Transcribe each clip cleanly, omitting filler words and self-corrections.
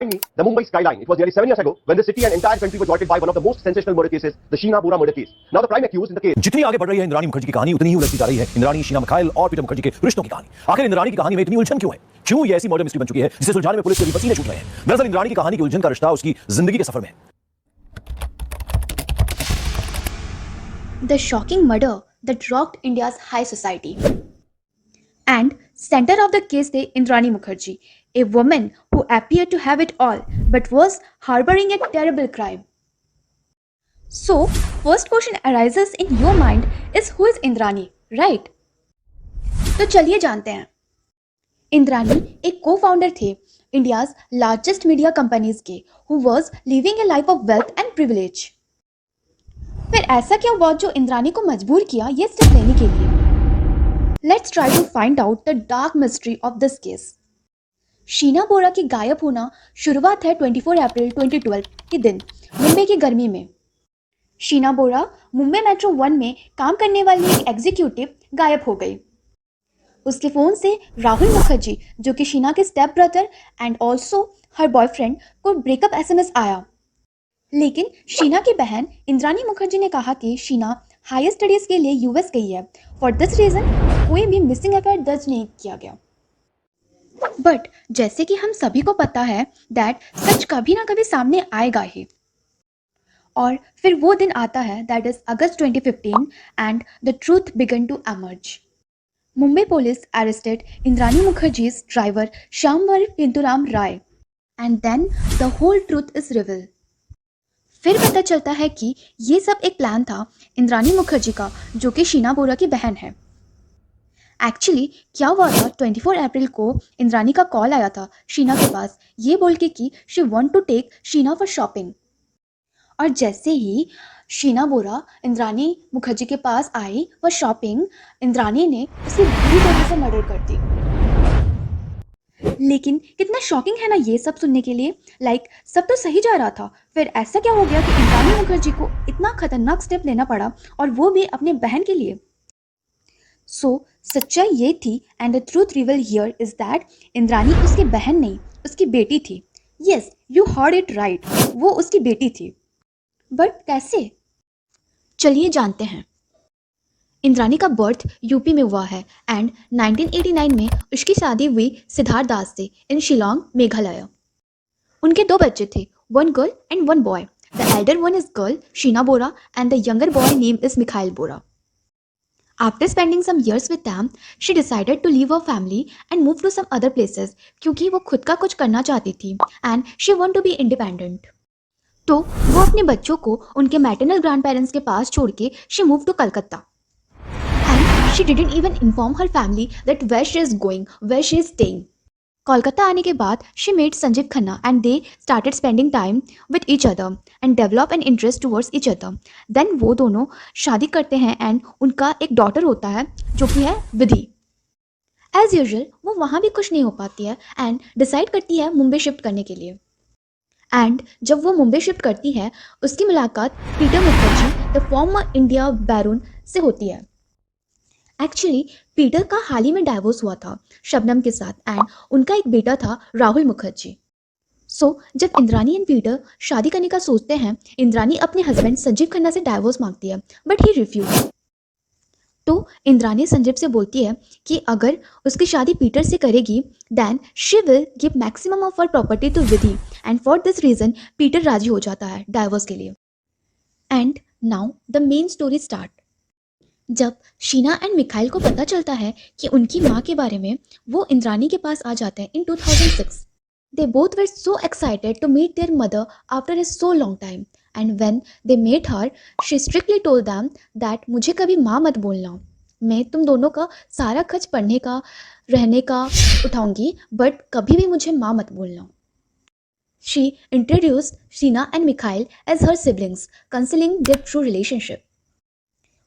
The Mumbai skyline. It was nearly 7 years ago when the city and entire country were jolted by one of the most sensational murder cases, the Sheena Bora murder case. Now the prime accused in the case. जितनी आगे बढ़ रही है इंद्राणी मुखर्जी की कहानी उतनी ही उलझती जा रही है इंद्राणी, शीना मिखाइल और पीटर मुखर्जी के रिश्तों की कहानी। आखिर इंद्राणी की कहानी में इतनी उलझन क्यों है? क्यों ये ऐसी मर्डर मिस्ट्री बन चुकी है जिसे सुलझाने में पुलिस के भी पसीने छूट रहे हैं? दरअसल इंद्राणी की कहानी की उलझन का रिश्ता उसकी जिंदगी के सफर में है। The shocking murder that rocked India's high society. And center of the case lay Indrani Mukherjee, a woman who appeared to have it all but was harboring a terrible crime. So, first question arises in your mind is who is Indrani, right? तो चलिए जानते हैं। इंद्रानी एक co-founder थे India's largest media companies के, who was living a life of wealth and privilege. फिर ऐसा क्या हुआ जो इंद्रानी को मजबूर किया ये स्टेप लेने के लिए? Let's try to find out the dark mystery of this case. Sheena Bora की गायब होना शुरुआत है 24 अप्रैल 2012 के दिन मुंबई की गर्मी में। शीना बोरा मुंबई मेट्रो 1 में काम करने वाली एक एग्जीक्यूटिव गायब हो गई। उसके फ़ोन से राहुल मुखर्जी, जो कि शीना के step brother and also her boyfriend, को ब्रेकअप एसएमएस आया। लेकिन शीना की बहन इंद्रानी मुखर्जी ने कहा कि शीना हायर स्टडीज़ के लिए यूएस गई है। फॉर दिस रीज़न कोई भी मिसिंग एफआईआर दर्ज नहीं किया गया। बट जैसे कि हम सभी को पता है दैट सच कभी ना कभी सामने आएगा ही। और फिर वो दिन आता है that is August 2015 and the truth began to emerge. Mumbai police arrested Indrani Mukherjee's driver Shyamvar Pinturam Rai and then the whole truth is revealed. फिर पता चलता है कि ये सब एक प्लान था इंद्रानी मुखर्जी का, जो कि शीना बोरा की बहन है। एक्चुअली क्या हुआ था, 24 अप्रैल को इंद्रानी का कॉल आया था शीना के पास ये बोल के कि she want to take Sheena for shopping. और जैसे ही शीना बोरा इंद्रानी मुखर्जी के पास आई फॉर शॉपिंग, इंद्रानी ने उसे बुरी तरह से मर्डर कर दी। लेकिन कितना शॉकिंग है ना ये सब सुनने के लिए। सब तो सही जा रहा था, फिर ऐसा क्या हो गया कि इंद्रानी मुखर्जी को इतना खतरनाक स्टेप लेना पड़ा, और वो भी अपने बहन के लिए। सो सच्चाई ये थी and the truth reveal here is that Indrani उसकी बहन नहीं, उसकी बेटी थी। Yes, you heard it right, वो उसकी बेटी थी। बट कैसे? चलिए जानते हैं। इंद्रानी का बर्थ यूपी में हुआ है एंड 1989 में उसकी शादी हुई सिद्धार्थ दास से इन शिलोंग, मेघालय। उनके 2 बच्चे थे, 1 girl and 1 boy. The Elder one is girl Sheena Bora and the younger boy name is Mikhail Bora. After spending some years with them, she decided to leave her family and move to some other places क्योंकि वो खुद का कुछ करना चाहती थी and she want to be independent. तो वो अपने बच्चों को उनके मैटरनल ग्रैंड पेरेंट्स के पास छोड़ के she moved to Kolkata. And she didn't even inform her family that where she is going, where she is staying. Kolkata आने के बाद she met Sanjeev Khanna and they started spending time with each other and develop an interest towards each other. Then वो दोनों शादी करते हैं and उनका एक डॉटर होता है जो कि है विधि। As usual वो वहाँ भी खुश नहीं हो पाती है and डिसाइड करती है मुंबई शिफ्ट करने के लिए। एंड जब वो मुंबई शिफ्ट करती है उसकी मुलाकात Peter Mukherjea, the former India baron, से होती है। एक्चुअली पीटर का हाल ही में डाइवोर्स हुआ था शबनम के साथ एंड उनका एक बेटा था राहुल मुखर्जी। सो जब इंद्रानी एंड पीटर शादी करने का सोचते हैं, इंद्रानी अपने हस्बैंड संजीव खन्ना से डाइवोर्स मांगती है बट ही रिफ्यूज। तो इंद्रानी संजीव से बोलती है कि अगर उसकी शादी पीटर से करेगी then she will give maximum of her property to Vidhi and for this reason Peter राजी हो जाता है डाइवोर्स के लिए। And now the main story start. जब शीना एंड मिखाइल को पता चलता है कि उनकी माँ के बारे में, वो इंद्रानी के पास आ जाते हैं in 2006। They both were so excited to meet their mother after a so long time and when they met her she strictly told them that मुझे कभी माँ मत बोलना, मैं तुम दोनों का सारा खर्च पढ़ने का रहने का उठाऊंगी बट कभी भी मुझे माँ मत बोलना। She introduced Sheena and Mikhail as her siblings, concealing their true relationship.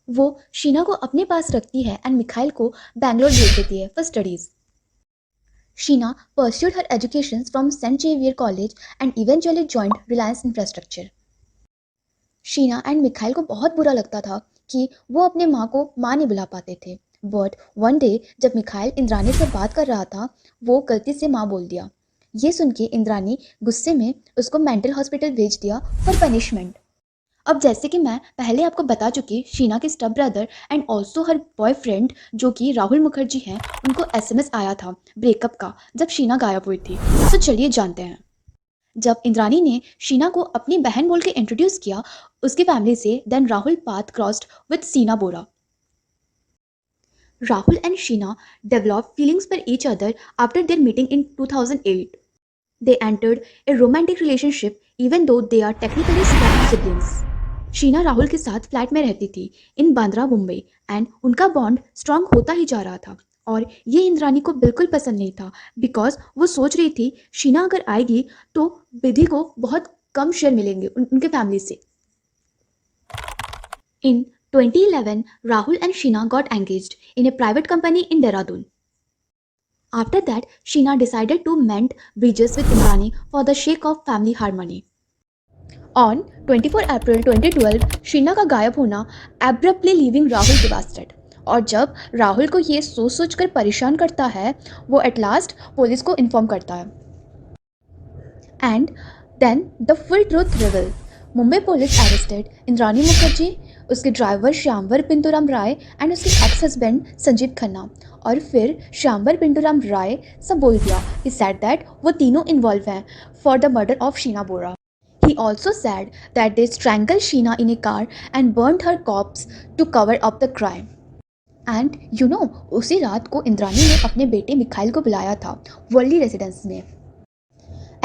वो शीना को अपने पास रखती है एंड मिखाइल को बैंगलोर भेज देती है for studies. Sheena pursued her education from Saint Xavier college and eventually joined Reliance infrastructure. Sheena and Mikhail को बहुत बुरा लगता था कि वो अपने माँ को माँ नहीं बुला पाते थे, बट वन डे जब मिखाइल इंद्रानी से बात कर रहा था वो गलती से माँ बोल दिया। ये सुन के इंद्रानी गुस्से में उसको मेंटल हॉस्पिटल भेज दिया फॉर पनिशमेंट। अब जैसे कि मैं पहले आपको बता चुकी, शीना के step brother and also her boyfriend जो कि राहुल मुखर्जी हैं, उनको SMS आया था ब्रेकअप का जब शीना गायब हुई थी। तो चलिए जानते हैं। जब इंद्रानी ने शीना को अपनी बहन बोल के इंट्रोड्यूस किया उसकी फैमिली से, then Rahul path crossed with Sheena Bora. Rahul and Sheena developed feelings for each other after their meeting in 2008. They entered a romantic relationship even though they are technically step siblings. Sheena Rahul के साथ फ्लैट में रहती थी इन Bandra Mumbai and उनका bond strong होता ही जा रहा था और ये इंद्रानी को बिल्कुल पसंद नहीं था बिकॉज वो सोच रही थी शीना अगर आएगी तो विधि को बहुत कम शेयर मिलेंगे उनके फैमिली से। In 2011, Rahul and Sheena got engaged in a private company in Dehradun. After that, Sheena decided to mend bridges with Indrani for the sake of family harmony. On 24 April 2012, Sheena का गायब होना abruptly leaving Rahul devastated. और जब राहुल को ये सोच कर परेशान करता है, वो एट लास्ट पुलिस को इन्फॉर्म करता है। And then the full truth reveal. Mumbai police arrested Indrani Mukherjee, उसके ड्राइवर श्यामवर पिंटूराम राय एंड उसके एक्स हस्बैंड संजीव खन्ना। और फिर श्यामवर पिंटूराम राय सब बोल दिया, ही सेड दैट वो तीनों इन्वॉल्व हैं for the murder of Sheena Bora. He also said that they strangled Sheena in a car and burnt her corpse to cover up the crime. And you know, उसी रात को इंद्रानी ने अपने बेटे Mikhail को बुलाया था वर्ली रेजिडेंस में।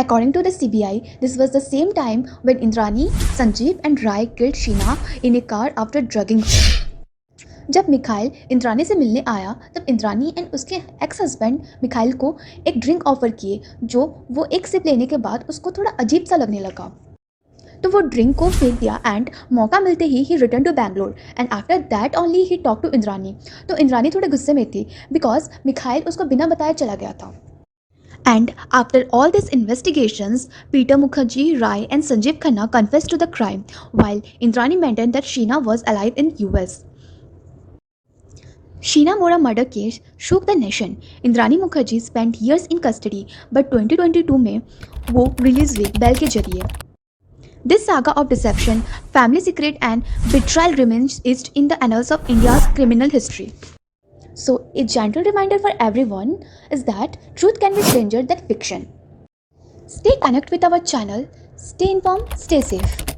According to the CBI, this was the same time when Indrani, Sanjeev and Rai killed Sheena in a car after drugging her. जब मिखाइल इंद्रानी से मिलने आया तब इंद्रानी एंड उसके एक्स हस्बैंड मिखाइल को एक ड्रिंक ऑफर किए जो वो एक सिप लेने के बाद उसको थोड़ा अजीब सा लगने लगा, तो वो ड्रिंक को फेंक दिया एंड मौका मिलते ही return to Bangalore and after that only he talk to Indrani. तो इंद्रानी थोड़े गुस्से में थी बिकॉज मिखाइल उसको बिना बताए चला गया था। And after all these investigations, Peter Mukherjee, Rai and Sanjeev Khanna confessed to the crime, while Indrani maintained that Sheena was alive in US. Sheena Bora murder case shook the nation. Indrani Mukherjee spent years in custody, but 2022 में वो release हुई bell के जरिए। This saga of deception, family secret and betrayal remains etched in the annals of India's criminal history. So, a gentle reminder for everyone is that truth can be stranger than fiction. Stay connected with our channel, stay informed, stay safe.